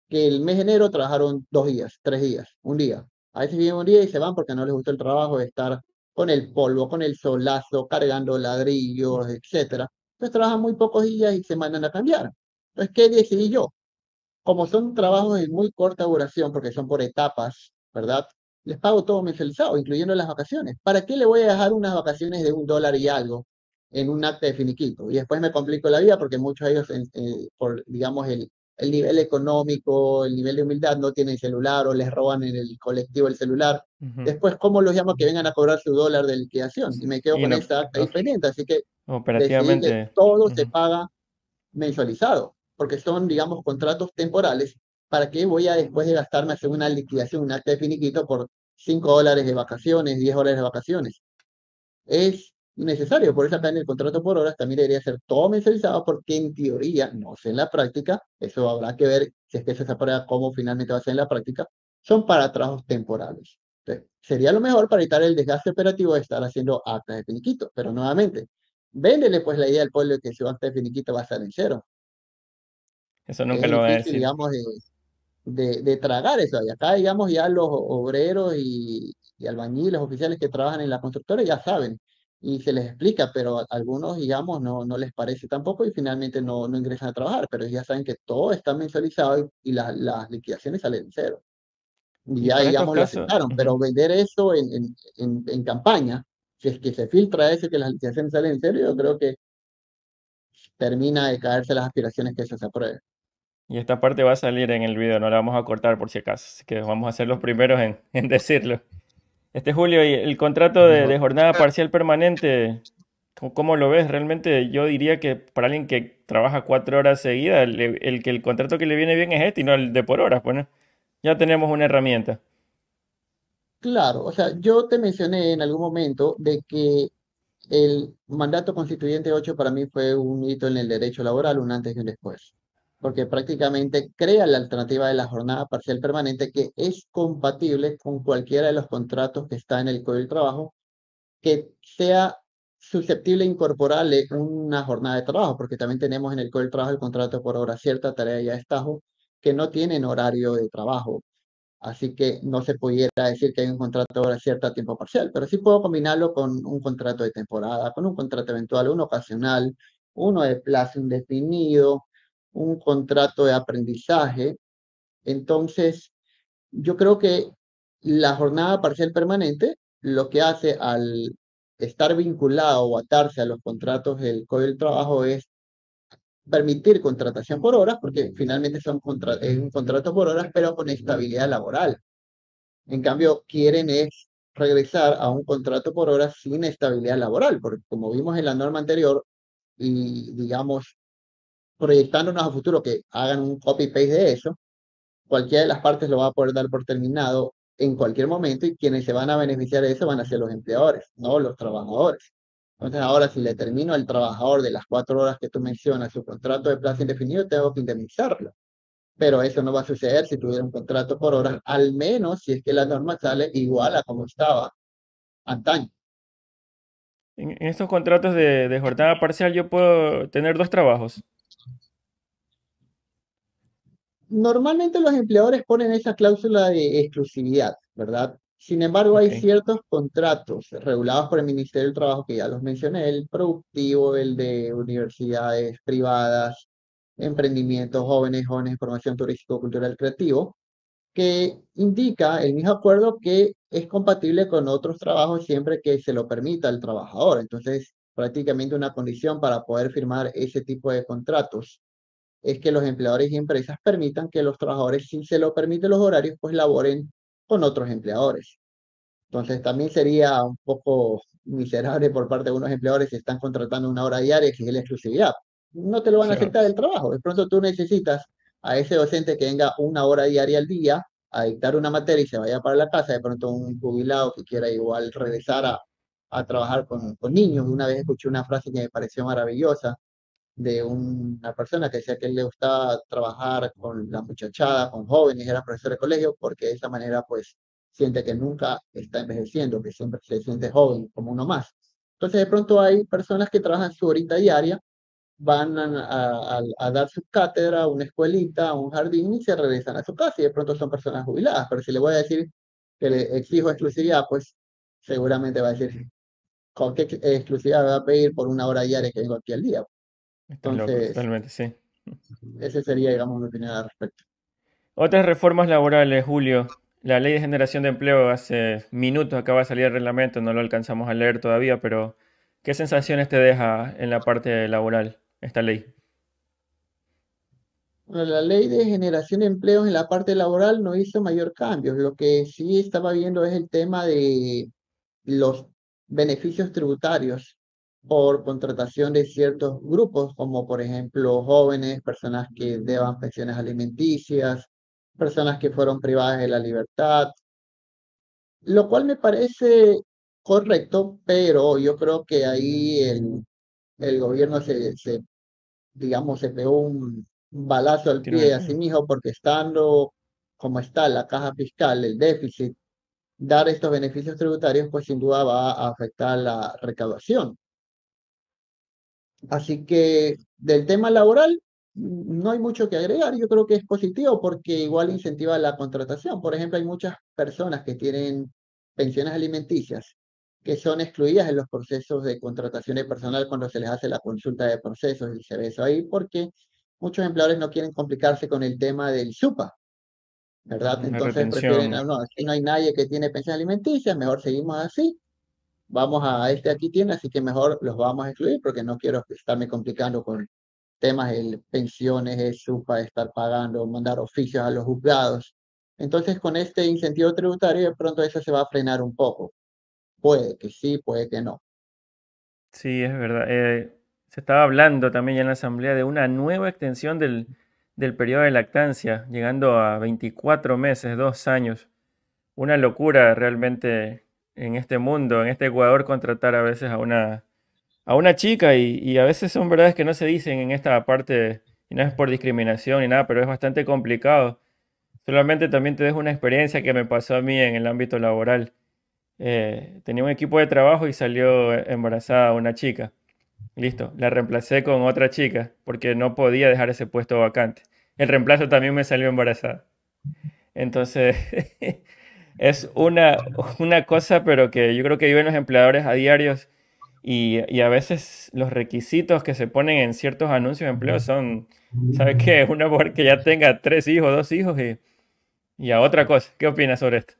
que el mes de enero trabajaron 2 días, 3 días, un día. A veces vienen un día y se van porque no les gustó el trabajo de estar con el polvo, con el solazo, cargando ladrillos, etcétera. Entonces trabajan muy pocos días y se mandan a cambiar. Entonces, ¿qué decidí yo? Como son trabajos de muy corta duración, porque son por etapas, ¿verdad? Les pago todo mensualizado, incluyendo las vacaciones. ¿Para qué le voy a dejar unas vacaciones de $1 y algo en un acta de finiquito? Y después me complico la vida porque muchos de ellos, por, digamos, el nivel económico, el nivel de humildad, no tienen celular o les roban en el colectivo el celular. Ujú. Después, ¿cómo los llamo que vengan a cobrar su $1 de liquidación? Y me quedo Y con no, esa acta ahí pendiente. Así que decidí que operativamente. todo se Ujú. paga mensualizado, porque son, digamos, contratos temporales. ¿Para qué voy a después de gastarme hacer una liquidación, un acta de finiquito por $5 de vacaciones, $10 de vacaciones? Es innecesario, por eso acá en el contrato por horas también debería ser todo mensualizado, porque en teoría, no sé en la práctica, eso habrá que ver si es que se aprueba cómo finalmente va a ser en la práctica, son para trabajos temporales. Entonces, sería lo mejor para evitar el desgaste operativo de estar haciendo actas de finiquito, pero nuevamente, véndele pues la idea al pueblo de que su acta de finiquito va a estar en cero. Eso nunca Es lo van a difícil, decir. digamos, de tragar eso. Y acá, digamos, ya los obreros y albañiles, oficiales que trabajan en la constructora ya saben y se les explica, pero a algunos, digamos, no les parece tampoco y finalmente no ingresan a trabajar, pero ya saben que todo está mensualizado y las liquidaciones salen en cero. Y Y ya, para estos digamos, lo casos, aceptaron, ujú. pero vender eso en campaña, si es que se filtra eso que las liquidaciones salen en cero, yo creo que termina de caerse las aspiraciones que eso se apruebe. Y esta parte va a salir en el video, no la vamos a cortar por si acaso. Así que vamos a ser los primeros en decirlo. Julio, y el contrato de jornada parcial permanente, ¿cómo lo ves? Realmente yo diría que para alguien que trabaja 4 horas seguidas, el contrato que le viene bien es este y no el de por horas, pues, ¿no? Ya tenemos una herramienta. Claro, o sea, yo te mencioné en algún momento de que el mandato constituyente 8 para mí fue un hito en el derecho laboral, un antes y un después, porque prácticamente crea la alternativa de la jornada parcial permanente que es compatible con cualquiera de los contratos que está en el Código del Trabajo, que sea susceptible de incorporarle una jornada de trabajo, porque también tenemos en el Código del Trabajo el contrato por hora cierta, tarea y a destajo, que no tienen horario de trabajo. Así que no se pudiera decir que hay un contrato de hora cierta a tiempo parcial, pero sí puedo combinarlo con un contrato de temporada, con un contrato eventual, uno ocasional, uno de plazo indefinido, un contrato de aprendizaje. Entonces, yo creo que la jornada parcial permanente lo que hace al estar vinculado o atarse a los contratos del Código del Trabajo es permitir contratación por horas, porque finalmente es un contrato por horas, pero con estabilidad laboral. En cambio, quieren es regresar a un contrato por hora sin estabilidad laboral, porque como vimos en la norma anterior y digamos, proyectándonos a futuro que hagan un copy-paste de eso, cualquiera de las partes lo va a poder dar por terminado en cualquier momento y quienes se van a beneficiar de eso van a ser los empleadores, no los trabajadores. Entonces ahora si le termino al trabajador de las 4 horas que tú mencionas su contrato de plazo indefinido, tengo que indemnizarlo, pero eso no va a suceder si tuviera un contrato por horas, al menos si es que la norma sale igual a como estaba antaño. En estos contratos de jornada parcial yo puedo tener dos trabajos. Normalmente los empleadores ponen esa cláusula de exclusividad, ¿verdad? Sin embargo, hay Ok. ciertos contratos regulados por el Ministerio del Trabajo, que ya los mencioné, el productivo, el de universidades privadas, emprendimientos jóvenes, jóvenes, formación turístico, cultural, creativo, que indica el mismo acuerdo que es compatible con otros trabajos siempre que se lo permita al trabajador. Entonces, prácticamente una condición para poder firmar ese tipo de contratos es que los empleadores y empresas permitan que los trabajadores, si se lo permiten los horarios, pues laboren con otros empleadores. Entonces, también sería un poco miserable por parte de unos empleadores si están contratando una hora diaria y exigir la exclusividad. No te lo van a Claro. aceptar el trabajo. De pronto tú necesitas a ese docente que venga una hora diaria al día a dictar una materia y se vaya para la casa. De pronto un jubilado que quiera igual regresar a trabajar con niños. Una vez escuché una frase que me pareció maravillosa de una persona que decía que le gustaba trabajar con la muchachada, con jóvenes, era profesor de colegio, porque de esa manera pues siente que nunca está envejeciendo, que siempre se siente joven como uno más. Entonces de pronto hay personas que trabajan su horita diaria, van a dar su cátedra a una escuelita, a un jardín y se regresan a su casa y de pronto son personas jubiladas, pero si le voy a decir que le exijo exclusividad, pues seguramente va a decir, ¿con qué exclusividad me va a pedir por una hora diaria que vengo aquí al día? Estás loco, Entonces, totalmente, sí. ese sería, digamos, mi opinión al respecto. Otras reformas laborales, Julio. La ley de generación de empleo hace minutos acaba de salir el reglamento, no lo alcanzamos a leer todavía, pero ¿qué sensaciones te deja en la parte laboral esta ley? Bueno, la ley de generación de empleos en la parte laboral no hizo mayor cambio. Lo que sí estaba viendo es el tema de los beneficios tributarios por contratación de ciertos grupos, como por ejemplo jóvenes, personas que deban pensiones alimenticias, personas que fueron privadas de la libertad, lo cual me parece correcto, pero yo creo que ahí el gobierno digamos, se pegó un balazo al Tiro en el pie a pie. sí mismo porque estando como está la caja fiscal, el déficit, dar estos beneficios tributarios, pues sin duda va a afectar la recaudación. Así que del tema laboral no hay mucho que agregar. Yo creo que es positivo porque igual incentiva la contratación. Por ejemplo, hay muchas personas que tienen pensiones alimenticias que son excluidas en los procesos de contratación de personal cuando se les hace la consulta de procesos y se ve eso ahí porque muchos empleadores no quieren complicarse con el tema del SUPA, ¿verdad? La Entonces prefieren, "Ah, retención. no, aquí no hay nadie que tiene pensión alimenticia, mejor seguimos así, vamos a este aquí tiene, así que mejor los vamos a excluir porque no quiero estarme complicando con temas de pensiones, de SUPA, de estar pagando, mandar oficios a los juzgados. Entonces, con este incentivo tributario, de pronto eso se va a frenar un poco. Puede que sí, puede que no. Sí, es verdad. Se estaba hablando también ya en la Asamblea de una nueva extensión del periodo de lactancia, llegando a 24 meses, 2 años. una locura realmente en este mundo, en este Ecuador, contratar a veces a una chica y a veces son verdades que no se dicen en esta parte y no es por discriminación ni nada, pero es bastante complicado. Solamente también te dejo una experiencia que me pasó a mí en el ámbito laboral. Tenía un equipo de trabajo y salió embarazada una chica. Listo, la reemplacé con otra chica porque no podía dejar ese puesto vacante. El reemplazo también me salió embarazada. Entonces, es una cosa, pero que yo creo que viven los empleadores a diarios y a veces los requisitos que se ponen en ciertos anuncios de empleo son, ¿sabes qué? Una mujer que ya tenga tres hijos, dos hijos y a otra cosa. ¿Qué opinas sobre esto?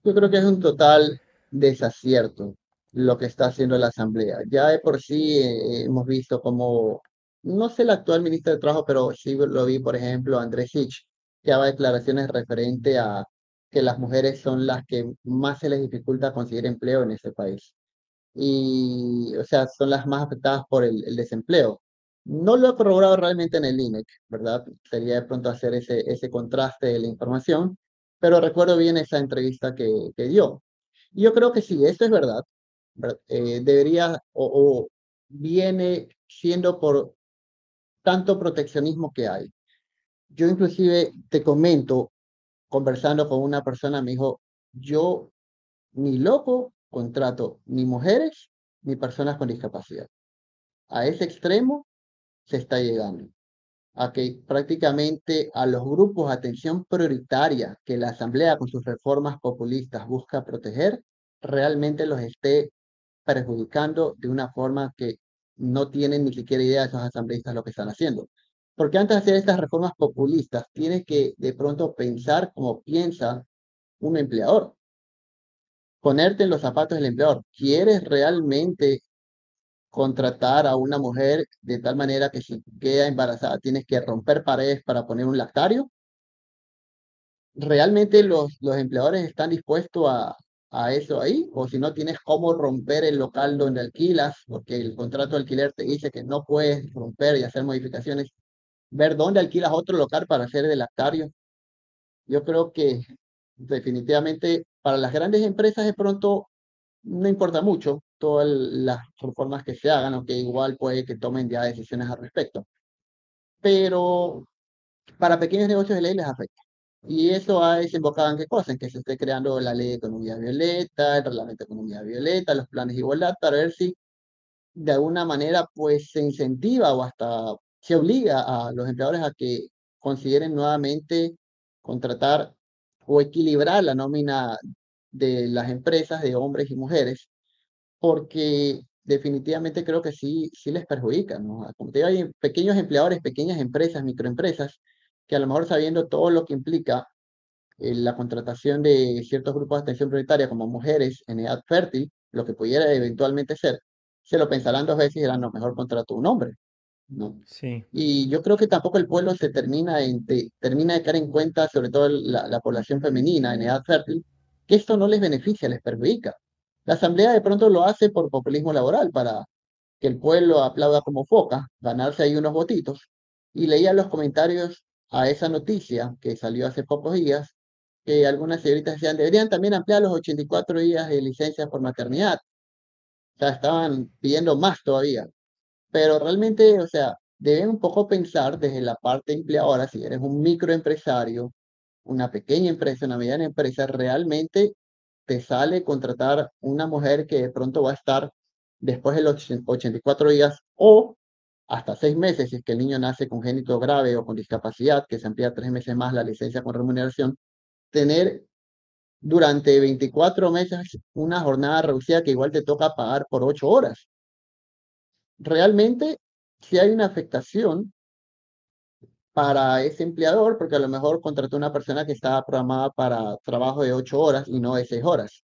Yo creo que es un total desacierto lo que está haciendo la Asamblea. Ya de por sí hemos visto como, no sé el actual ministro de Trabajo, pero sí lo vi, por ejemplo, Andrés Sitch, que daba declaraciones referente a que las mujeres son las que más se les dificulta conseguir empleo en este país. Y, o sea, son las más afectadas por el desempleo. No lo he corroborado realmente en el INEC, ¿verdad? Sería de pronto hacer ese contraste de la información, pero recuerdo bien esa entrevista que dio. Y yo creo que sí, esto es verdad, debería o viene siendo por tanto proteccionismo que hay. Yo inclusive te comento, conversando con una persona, me dijo, yo ni loco contrato ni mujeres ni personas con discapacidad. A ese extremo se está llegando, a que prácticamente a los grupos de atención prioritaria que la Asamblea con sus reformas populistas busca proteger, realmente los esté perjudicando de una forma que no tienen ni siquiera idea esos asambleístas lo que están haciendo. Porque antes de hacer estas reformas populistas, tiene que de pronto pensar como piensa un empleador, ponerte en los zapatos del empleador. ¿Quieres realmente contratar a una mujer de tal manera que si queda embarazada tienes que romper paredes para poner un lactario? ¿Realmente los empleadores están dispuestos a eso ahí? O si no tienes cómo romper el local donde alquilas, porque el contrato de alquiler te dice que no puedes romper y hacer modificaciones, ver dónde alquilas otro local para hacer el lactario. Yo creo que definitivamente para las grandes empresas de pronto no importa mucho todas las reformas que se hagan, aunque igual puede que tomen ya decisiones al respecto. Pero para pequeños negocios de ley les afecta. Y eso ha desembocado en qué cosa, en que se esté creando la ley de economía violeta, el reglamento de economía violeta, los planes de igualdad, para ver si de alguna manera pues se incentiva o hasta se obliga a los empleadores a que consideren nuevamente contratar o equilibrar la nómina de las empresas de hombres y mujeres porque definitivamente creo que sí, sí les perjudica, ¿no? Como te digo, hay pequeños empleadores, pequeñas empresas, microempresas, que a lo mejor sabiendo todo lo que implica la contratación de ciertos grupos de atención prioritaria como mujeres en edad fértil, lo que pudiera eventualmente ser, se lo pensarán dos veces y dirán, no, mejor contrato a un hombre, ¿no? Sí, Y yo creo que tampoco el pueblo se termina de caer en cuenta, sobre todo la población femenina en edad fértil, que esto no les beneficia, les perjudica. La Asamblea de pronto lo hace por populismo laboral, para que el pueblo aplauda como foca, ganarse ahí unos votitos. Y leía los comentarios a esa noticia que salió hace pocos días, que algunas señoritas decían, deberían también ampliar los 84 días de licencia por maternidad. O sea, estaban pidiendo más todavía. Pero realmente, o sea, deben un poco pensar desde la parte empleadora, si eres un microempresario, una pequeña empresa, una mediana empresa, realmente te sale contratar una mujer que de pronto va a estar después de los 84 días o hasta 6 meses, si es que el niño nace congénito grave o con discapacidad, que se amplía 3 meses más la licencia con remuneración, tener durante 24 meses una jornada reducida que igual te toca pagar por 8 horas. Realmente, si hay una afectación para ese empleador, porque a lo mejor contrató una persona que estaba programada para trabajo de 8 horas y no de 6 horas.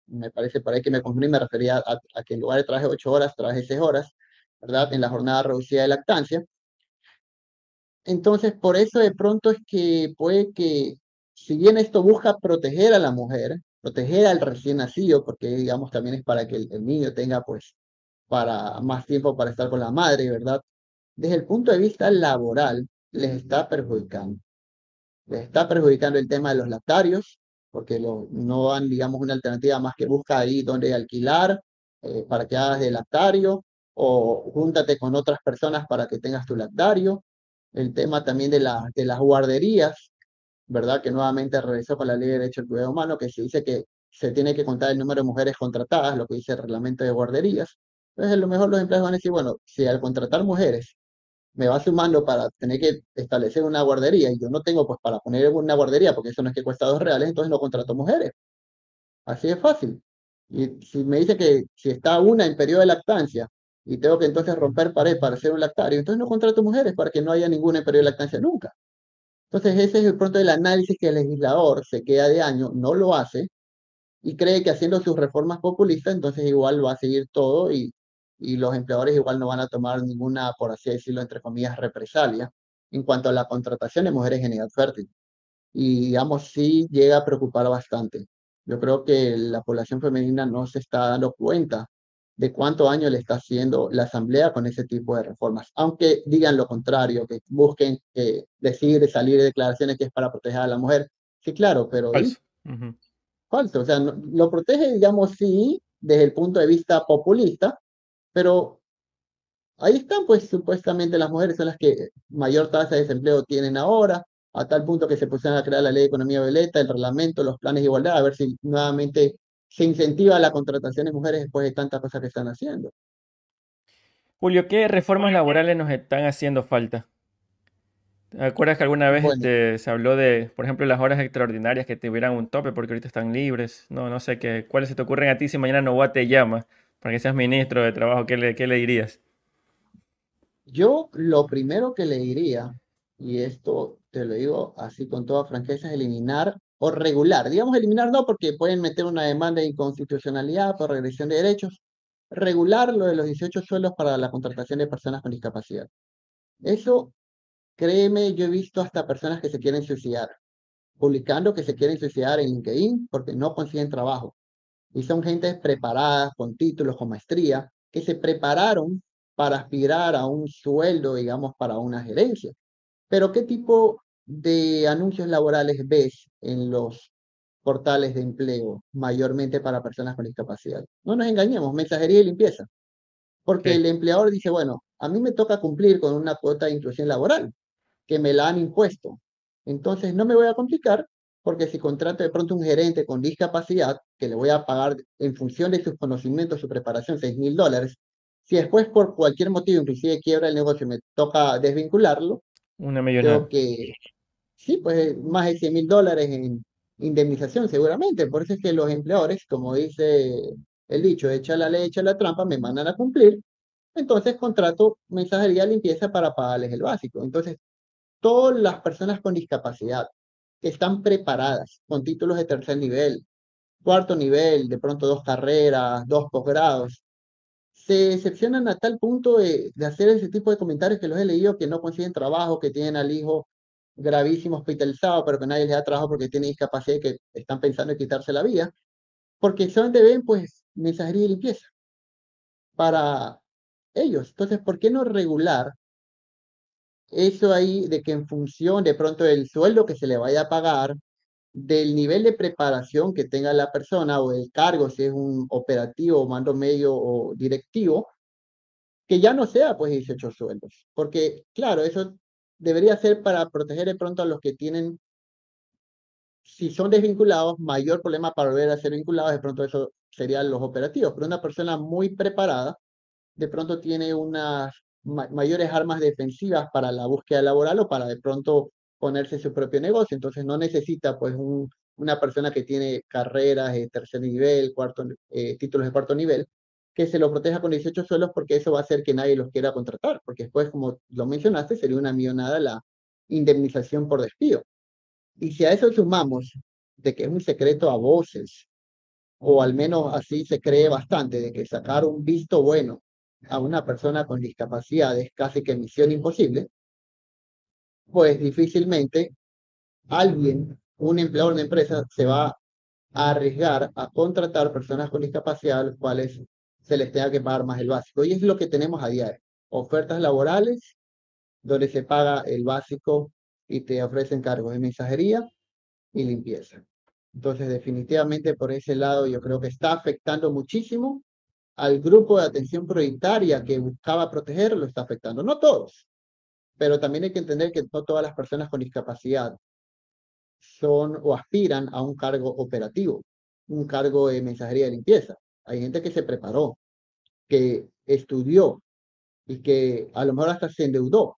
Me parece por ahí que me confundí, me refería a que en lugar de trabajar 8 horas, trabaje 6 horas, ¿verdad? En la jornada reducida de lactancia. Entonces, por eso de pronto es que puede que, si bien esto busca proteger a la mujer, proteger al recién nacido, porque digamos también es para que el niño tenga pues para más tiempo para estar con la madre, ¿verdad? Desde el punto de vista laboral, les está perjudicando. Les está perjudicando el tema de los lactarios, porque no dan, digamos, una alternativa más que busca ahí donde alquilar para que hagas de lactario o júntate con otras personas para que tengas tu lactario. El tema también de las guarderías, ¿verdad? Que nuevamente regresó con la Ley de Derecho al Cuidado Humano, que se dice que se tiene que contar el número de mujeres contratadas, lo que dice el reglamento de guarderías. Entonces, a lo mejor los empleados van a decir, bueno, si al contratar mujeres me va sumando para tener que establecer una guardería y yo no tengo pues para poner una guardería porque eso no es que cuesta $2, entonces no contrato mujeres. Así de fácil. Y si me dice que si está una en periodo de lactancia y tengo que entonces romper pared para hacer un lactario, entonces no contrato mujeres para que no haya ninguna en periodo de lactancia nunca. Entonces ese es el pronto del análisis que el legislador se queda de año, no lo hace y cree que haciendo sus reformas populistas, entonces igual va a seguir todo y los empleadores igual no van a tomar ninguna, por así decirlo, entre comillas, represalia en cuanto a la contratación de mujeres en edad fértil. Y digamos, sí llega a preocupar bastante. Yo creo que la población femenina no se está dando cuenta de cuánto daño le está haciendo la Asamblea con ese tipo de reformas, aunque digan lo contrario, que busquen decir, salir de declaraciones que es para proteger a la mujer. Sí, claro, pero Falso. Ujú. falso. O sea, lo protege, digamos, sí, desde el punto de vista populista, pero ahí están, pues supuestamente las mujeres son las que mayor tasa de desempleo tienen ahora, a tal punto que se pusieron a crear la ley de economía violeta, el reglamento, los planes de igualdad, a ver si nuevamente se incentiva la contratación de mujeres después de tantas cosas que están haciendo. Julio, ¿qué reformas laborales nos están haciendo falta? ¿Te acuerdas que alguna vez Bueno, se habló de, por ejemplo, las horas extraordinarias que tuvieran un tope porque ahorita están libres? No, no sé qué, ¿cuáles se te ocurren a ti si mañana Novoa te llama para que seas ministro de trabajo? Qué le dirías? yo lo primero que le diría, y esto te lo digo así con toda franqueza, es eliminar o regular. Digamos eliminar no, porque pueden meter una demanda de inconstitucionalidad por regresión de derechos. Regular lo de los 18 sueldos para la contratación de personas con discapacidad. Eso, créeme, yo he visto hasta personas que se quieren suicidar, publicando que se quieren suicidar en LinkedIn porque no consiguen trabajo. Y son gente preparada, con títulos, con maestría, que se prepararon para aspirar a un sueldo, digamos, para una gerencia. Pero ¿qué tipo de anuncios laborales ves en los portales de empleo, mayormente para personas con discapacidad? No nos engañemos, mensajería y limpieza. Porque Sí, el empleador dice, bueno, a mí me toca cumplir con una cuota de inclusión laboral que me la han impuesto. Entonces no me voy a complicar porque si contrato de pronto un gerente con discapacidad, que le voy a pagar en función de sus conocimientos, su preparación, $6,000, si después por cualquier motivo, inclusive quiebra el negocio, me toca desvincularlo, una tengo millonada. que, sí, pues más de $100,000 en indemnización seguramente. Por eso es que los empleadores, como dice el dicho, echa la ley, echa la trampa, me mandan a cumplir. Entonces contrato mensajería limpieza para pagarles el básico. Entonces, todas las personas con discapacidad que están preparadas con títulos de tercer nivel, cuarto nivel, de pronto 2 carreras, 2 posgrados, se decepcionan a tal punto de hacer ese tipo de comentarios que los he leído, que no consiguen trabajo, que tienen al hijo gravísimo hospitalizado, pero que nadie les da trabajo porque tiene discapacidad y que están pensando en quitarse la vida, porque solamente ven pues mensajería y limpieza para ellos. Entonces, ¿por qué no regular eso ahí de que en función de pronto del sueldo que se le vaya a pagar, del nivel de preparación que tenga la persona o el cargo, si es un operativo, mando medio o directivo, que ya no sea pues 18 sueldos? Porque claro, eso debería ser para proteger de pronto a los que tienen, si son desvinculados, mayor problema para volver a ser vinculados, de pronto eso serían los operativos, pero una persona muy preparada de pronto tiene unas mayores armas defensivas para la búsqueda laboral o para de pronto ponerse su propio negocio. Entonces no necesita pues una persona que tiene carreras de tercer nivel, títulos de cuarto nivel, que se lo proteja con 18 suelos porque eso va a hacer que nadie los quiera contratar, porque después, como lo mencionaste, sería una millonada la indemnización por despido. Y si a eso sumamos de que es un secreto a voces, o al menos así se cree bastante, de que sacar un visto bueno a una persona con discapacidad es casi que misión imposible, pues difícilmente alguien, un empleador de empresa, se va a arriesgar a contratar personas con discapacidad a las cuales se les tenga que pagar más el básico. Y es lo que tenemos a diario. Ofertas laborales donde se paga el básico y te ofrecen cargos de mensajería y limpieza. Entonces, definitivamente por ese lado yo creo que está afectando muchísimo al grupo de atención prioritaria que buscaba proteger, lo está afectando. No todos, pero también hay que entender que no todas las personas con discapacidad son o aspiran a un cargo operativo, un cargo de mensajería de limpieza. Hay gente que se preparó, que estudió y que a lo mejor hasta se endeudó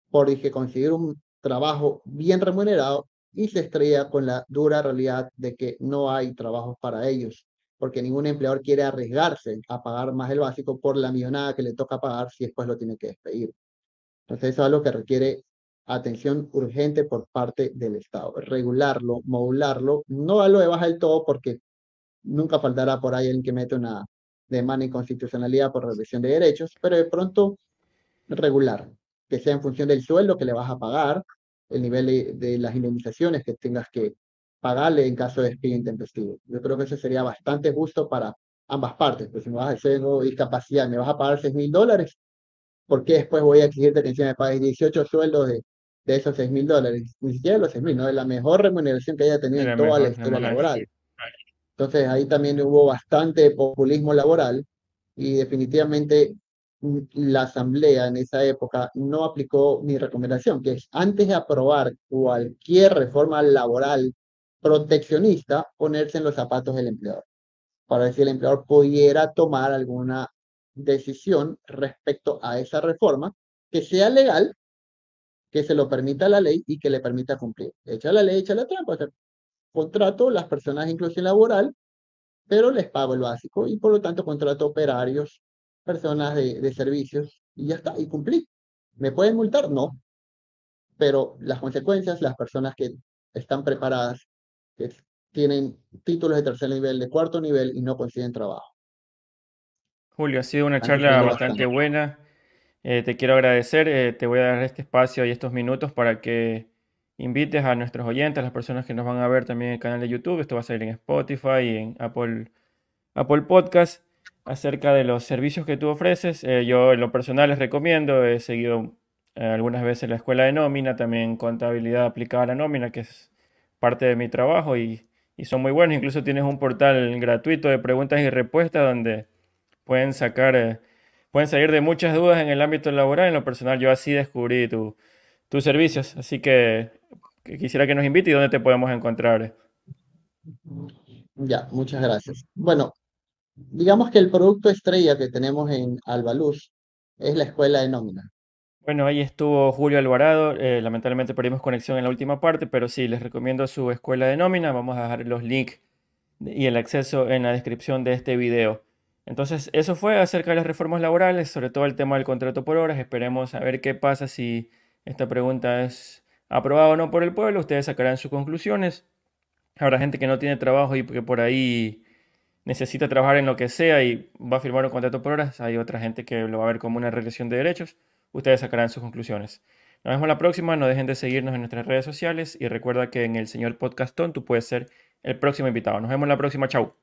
por dije, conseguir un trabajo bien remunerado y se estrella con la dura realidad de que no hay trabajos para ellos, porque ningún empleador quiere arriesgarse a pagar más el básico por la millonada que le toca pagar si después lo tiene que despedir. Entonces eso es algo que requiere atención urgente por parte del Estado, regularlo, modularlo, no darlo de baja del todo porque nunca faltará por ahí alguien que mete una demanda de inconstitucionalidad por regresión de derechos, pero de pronto regular, que sea en función del sueldo que le vas a pagar, el nivel de las indemnizaciones que tengas que pagarle en caso de despido intempestivo. Yo creo que eso sería bastante justo para ambas partes, pues si me vas a hacer discapacidad y me vas a pagar $6,000, ¿por qué después voy a exigirte que encima me pagues 18 sueldos de esos $6,000? Ni siquiera los 6,000, ¿no? Es la mejor remuneración que haya tenido en Era toda la mejor, historia ajá. laboral. Entonces ahí también hubo bastante populismo laboral y definitivamente la asamblea en esa época no aplicó mi recomendación, que es antes de aprobar cualquier reforma laboral proteccionista, ponerse en los zapatos del empleador, para ver si el empleador pudiera tomar alguna decisión respecto a esa reforma que sea legal, que se lo permita la ley y que le permita cumplir. Echa la ley, echa la trampa, o sea, contrato las personas de inclusión laboral pero les pago el básico y por lo tanto contrato operarios, personas de servicios y ya está, y cumplí. ¿Me pueden multar? No, pero las consecuencias, las personas que están preparadas, que tienen títulos de tercer nivel, de cuarto nivel y no consiguen trabajo, Julio, ha sido una están charla sufriendo bastante bastante. buena. Te quiero agradecer. Te voy a dar este espacio y estos minutos para que invites a nuestros oyentes, a las personas que nos van a ver también en el canal de YouTube. Esto va a salir en Spotify y en Apple Podcast, acerca de los servicios que tú ofreces. Yo en lo personal les recomiendo, he seguido algunas veces la escuela de nómina, también contabilidad aplicada a la nómina, que es parte de mi trabajo y son muy buenos. Incluso tienes un portal gratuito de preguntas y respuestas donde pueden sacar, pueden salir de muchas dudas en el ámbito laboral. En lo personal yo así descubrí tus servicios, así que quisiera que nos invite y dónde te podemos encontrar. Ya, muchas gracias. Bueno, digamos que el producto estrella que tenemos en Albaluz es la escuela de nómina. Bueno, ahí estuvo Julio Alvarado. Lamentablemente perdimos conexión en la última parte, pero sí, les recomiendo su escuela de nómina. Vamos a dejar los links y el acceso en la descripción de este video. Entonces, eso fue acerca de las reformas laborales, sobre todo el tema del contrato por horas. Esperemos a ver qué pasa si esta pregunta es aprobada o no por el pueblo. Ustedes sacarán sus conclusiones. Habrá gente que no tiene trabajo y que por ahí necesita trabajar en lo que sea y va a firmar un contrato por horas. Hay otra gente que lo va a ver como una regresión de derechos. Ustedes sacarán sus conclusiones. Nos vemos la próxima. No dejen de seguirnos en nuestras redes sociales y recuerda que en el señor Podcastón tú puedes ser el próximo invitado. Nos vemos la próxima. Chau.